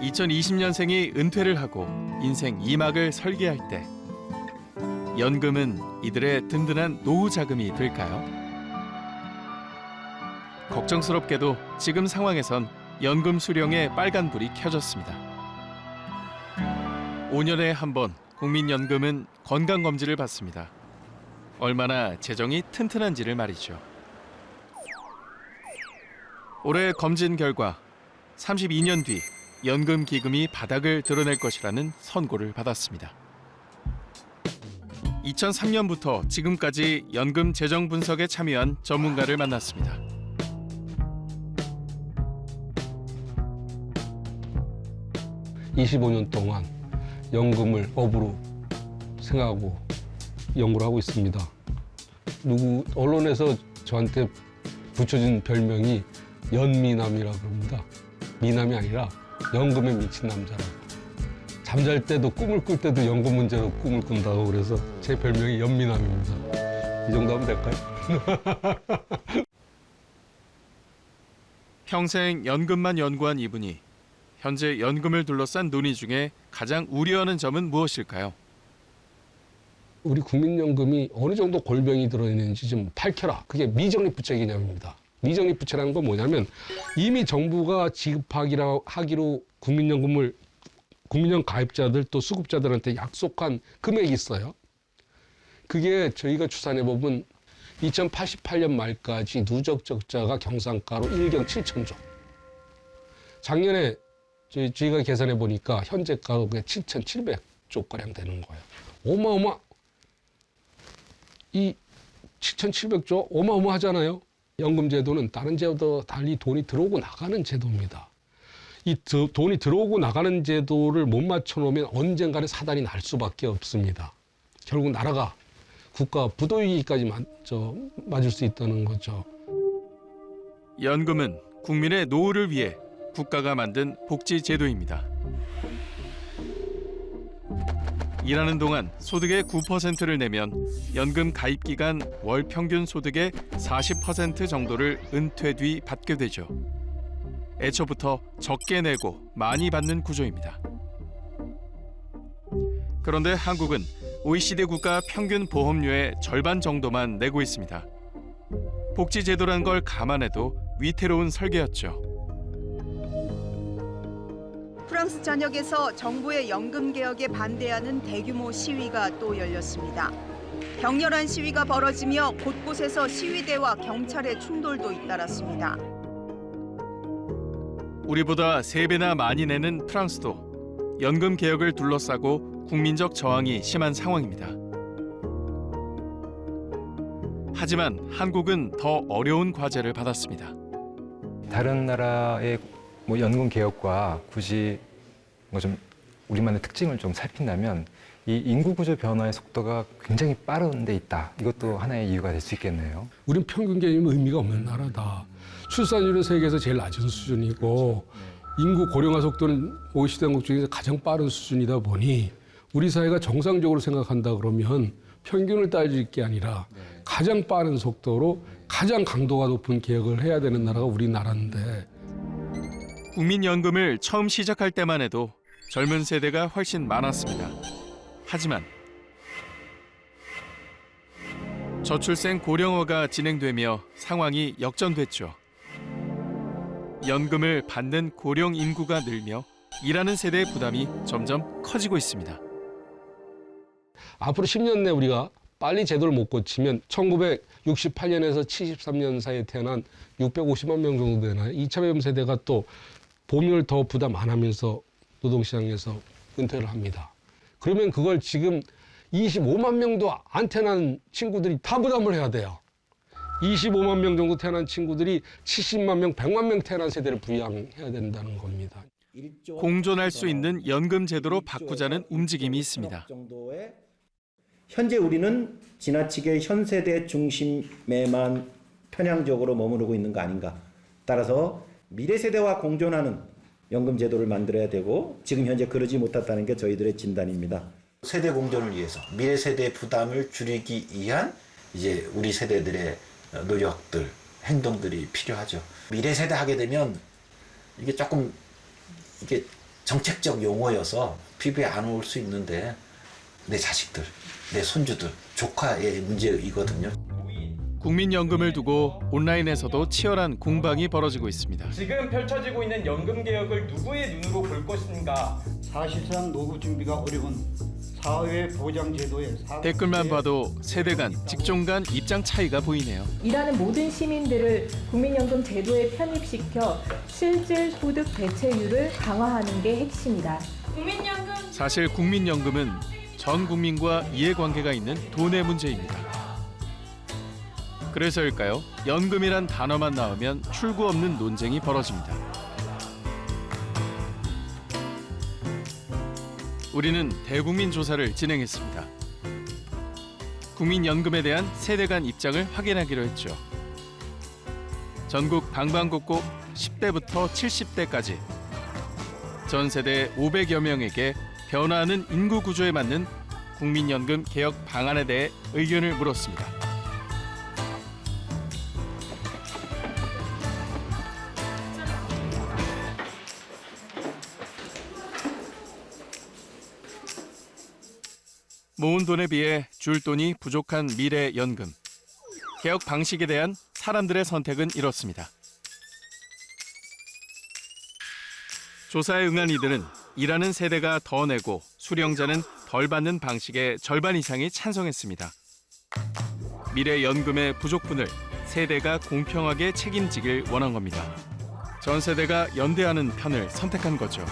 2020년생이 은퇴를 하고 인생 2막을 설계할 때 연금은 이들의 든든한 노후 자금이 될까요? 걱정스럽게도 지금 상황에선 연금 수령에 빨간불이 켜졌습니다. 5년에 한 번 국민연금은 건강검진을 받습니다. 얼마나 재정이 튼튼한지를 말이죠. 올해 검진 결과 32년 뒤 연금 기금이 바닥을 드러낼 것이라는 선고를 받았습니다. 2003년부터 지금까지 연금 재정 분석에 참여한 전문가를 만났습니다. (25년) 동안 연금을 업으로 생각하고 연구를 하고 있습니다. 언론에서 저한테 붙여진 별명이 연미남이라고 합니다. 미남이 아니라 연금에 미친 남자라고. 잠잘 때도 꿈을 꿀 때도 연금 문제로 꿈을 꾼다고 그래서 제 별명이 연미남입니다. 이 정도 하면 될까요? 평생 연금만 연구한 이분이 현재 연금을 둘러싼 논의 중에 가장 우려하는 점은 무엇일까요? 우리 국민연금이 어느 정도 골병이 들어있는지 좀 밝혀라. 그게 미적립부채 개념입니다. 미적립부채라는 건 뭐냐면 이미 정부가 지급하기로 국민연금 가입자들 또 수급자들한테 약속한 금액이 있어요. 그게 저희가 추산해보면 2088년 말까지 누적 적자가 경상가로 1경 7천조. 작년에 저희가 계산해 보니까 현재가로 7,700조가량 되는 거예요. 이 7,700조 어마어마하잖아요. 연금제도는 다른 제도와 달리 돈이 들어오고 나가는 제도입니다. 이 돈이 들어오고 나가는 제도를 못 맞춰놓으면 언젠가는 사단이 날 수밖에 없습니다. 결국 나라가 국가 부도위기까지 맞을 수 있다는 거죠. 연금은 국민의 노후를 위해 국가가 만든 복지 제도입니다. 일하는 동안 소득의 9%를 내면 연금 가입 기간 월 평균 소득의 40% 정도를 은퇴 뒤 받게 되죠. 애초부터 적게 내고 많이 받는 구조입니다. 그런데 한국은 OECD 국가 평균 보험료의 절반 정도만 내고 있습니다. 복지 제도란 걸 감안해도 위태로운 설계였죠. 프랑스 전역에서 정부의 연금 개혁에 반대하는 대규모 시위가 또 열렸습니다. 격렬한 시위가 벌어지며 곳곳에서 시위대와 경찰의 충돌도 잇따랐습니다. 우리보다 3배나 많이 내는 프랑스도 연금 개혁을 둘러싸고 국민적 저항이 심한 상황입니다. 하지만 한국은 더 어려운 과제를 받았습니다. 다른 나라의 연금 개혁과 굳이 좀 우리만의 특징을 좀 살핀다면 이 인구 구조 변화의 속도가 굉장히 빠른 데 있다. 이것도 하나의 이유가 될 수 있겠네요. 우린 평균 개념이 의미가 없는 나라다. 출산율은 세계에서 제일 낮은 수준이고 인구 고령화 속도는 OECD 국가 중에서 가장 빠른 수준이다 보니 우리 사회가 정상적으로 생각한다 그러면 평균을 따질 게 아니라 가장 빠른 속도로 가장 강도가 높은 개혁을 해야 되는 나라가 우리나라인데 국민연금을 처음 시작할 때만 해도 젊은 세대가 훨씬 많았습니다. 하지만 저출생 고령화가 진행되며 상황이 역전됐죠. 연금을 받는 고령 인구가 늘며 일하는 세대의 부담이 점점 커지고 있습니다. 앞으로 10년 내 우리가 빨리 제도를 못 고치면 1968년에서 73년 사이에 태어난 650만 명 정도 되나요? 2차 배움 세대가 또 보험료를 더 부담 안 하면서 노동시장에서 은퇴를 합니다. 그러면 그걸 지금 25만 명도 안 태어난 친구들이 다 부담을 해야 돼요. 25만 명 정도 태어난 친구들이 70만 명, 100만 명 태어난 세대를 부양해야 된다는 겁니다. 공존할 수 있는 연금 제도로 바꾸자는 움직임이 있습니다. 현재 우리는 지나치게 현 세대 중심에만 편향적으로 머무르고 있는 거 아닌가. 따라서 미래 세대와 공존하는 연금 제도를 만들어야 되고 지금 현재 그러지 못했다는 게 저희들의 진단입니다. 세대 공존을 위해서 미래 세대의 부담을 줄이기 위한 이제 우리 세대들의 노력들, 행동들이 필요하죠. 미래 세대 하게 되면 이게 조금 정책적 용어여서 피부에 안 올 수 있는데 내 자식들, 내 손주들, 조카의 문제이거든요. 국민연금을 두고 온라인에서도 치열한 공방이 벌어지고 있습니다. 지금 펼쳐지고 있는 연금 개혁을 누구의 눈으로 볼 것인가? 사실상 노후 준비가 어려운 사회 보장 제도의 댓글만 봐도 세대 간, 직종 간 입장 차이가 보이네요. 일하는 모든 시민들을 국민연금 제도에 편입시켜 실질 소득 대체율을 강화하는 게 핵심이다. 사실 국민연금은 전 국민과 이해관계가 있는 돈의 문제입니다. 그래서일까요? 연금이란 단어만 나오면 출구 없는 논쟁이 벌어집니다. 우리는 대국민 조사를 진행했습니다. 국민연금에 대한 세대 간 입장을 확인하기로 했죠. 전국 방방곡곡 10대부터 70대까지 전 세대 500여 명에게 변화하는 인구 구조에 맞는 국민연금 개혁 방안에 대해 의견을 물었습니다. 모은 돈에 비해 줄 돈이 부족한 미래 연금. 개혁 방식에 대한 사람들의 선택은 이렇습니다. 조사에 응한 이들은 일하는 세대가 더 내고 수령자는 덜 받는 방식의 절반 이상이 찬성했습니다. 미래 연금의 부족분을 세대가 공평하게 책임지길 원한 겁니다. 전 세대가 연대하는 편을 선택한 거죠.